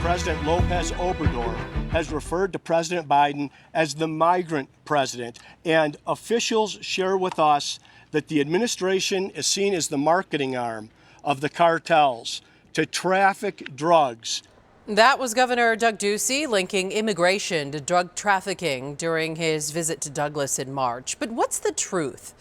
President Lopez Obrador has referred to President Biden as the migrant president, and officials share with us that the administration is seen as the marketing arm of the cartels to traffic drugs. That was Governor Doug Ducey linking immigration to drug trafficking during his visit to Douglas in March. But what's the truth?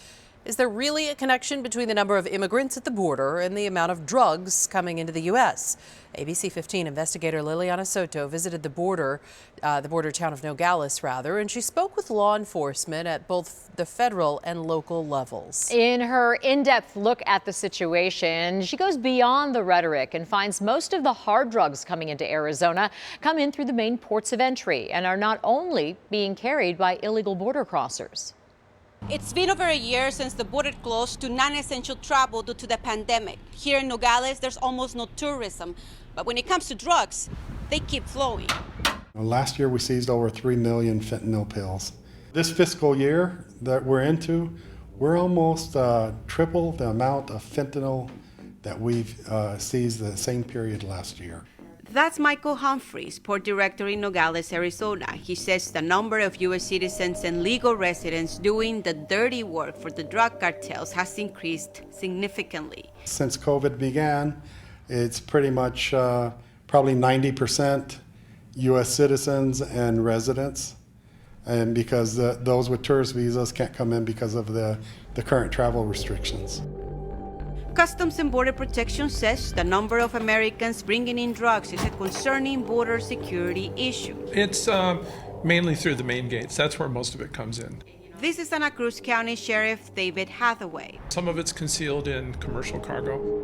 Is there really a connection between the number of immigrants at the border and the amount of drugs coming into the U.S.? ABC 15 investigator Liliana Soto visited the border town of Nogales, and she spoke with law enforcement at both the federal and local levels. In her in-depth look at the situation, she goes beyond the rhetoric and finds most of the hard drugs coming into Arizona come in through the main ports of entry and are not only being carried by illegal border crossers. It's been over a year since the border closed to non-essential travel due to the pandemic. Here in Nogales, there's almost no tourism. But when it comes to drugs, they keep flowing. Last year, we seized over 3 million fentanyl pills. This fiscal year that we're into, we're almost triple the amount of fentanyl that we've seized the same period last year. That's Michael Humphreys, port director in Nogales, Arizona. He says the number of U.S. citizens and legal residents doing the dirty work for the drug cartels has increased significantly. Since COVID began, it's pretty much probably 90% U.S. citizens and residents. And because those with tourist visas can't come in because of the current travel restrictions. Customs and Border Protection says the number of Americans bringing in drugs is a concerning border security issue. It's mainly through the main gates. That's where most of it comes in. This is Santa Cruz County Sheriff David Hathaway. Some of it's concealed in commercial cargo.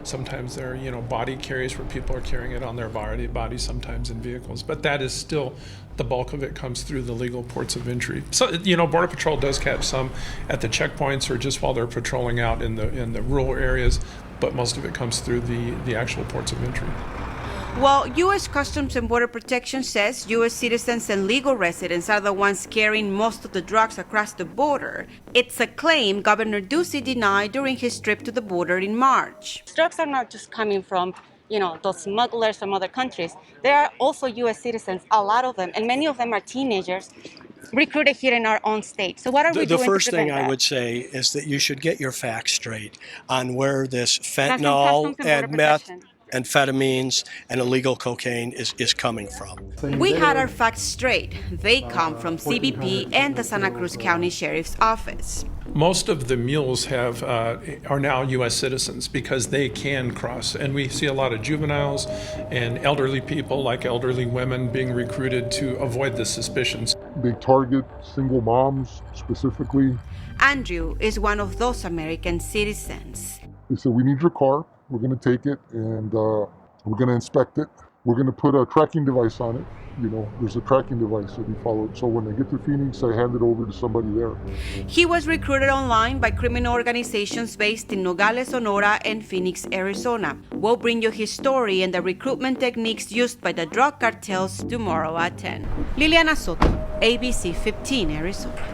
Sometimes there are, body carriers where people are carrying it on their body, sometimes in vehicles. But that is still, the bulk of it comes through the legal ports of entry. So, Border Patrol does catch some at the checkpoints or just while they're patrolling out in the rural areas, but most of it comes through the actual ports of entry. Well, U.S. Customs and Border Protection says U.S. citizens and legal residents are the ones carrying most of the drugs across the border. It's a claim Governor Ducey denied during his trip to the border in March. Drugs are not just coming from, those smugglers from other countries. There are also U.S. citizens, a lot of them, and many of them are teenagers recruited here in our own state. So what are we doing to prevent that? The first thing I would say is that you should get your facts straight on where this fentanyl and meth, amphetamines, and illegal cocaine is coming from. We had our facts straight. They come from CBP and the Santa Cruz County Sheriff's Office. Most of the mules are now U.S. citizens because they can cross. And we see a lot of juveniles and elderly people, like elderly women, being recruited to avoid the suspicions. They target single moms specifically. Andrew is one of those American citizens. They said, we need your car. We're going to take it and we're going to inspect it. We're going to put a tracking device on it. There's a tracking device that we follow. So when they get to Phoenix, I hand it over to somebody there. He was recruited online by criminal organizations based in Nogales, Sonora, and Phoenix, Arizona. We'll bring you his story and the recruitment techniques used by the drug cartels tomorrow at 10. Liliana Soto, ABC 15, Arizona.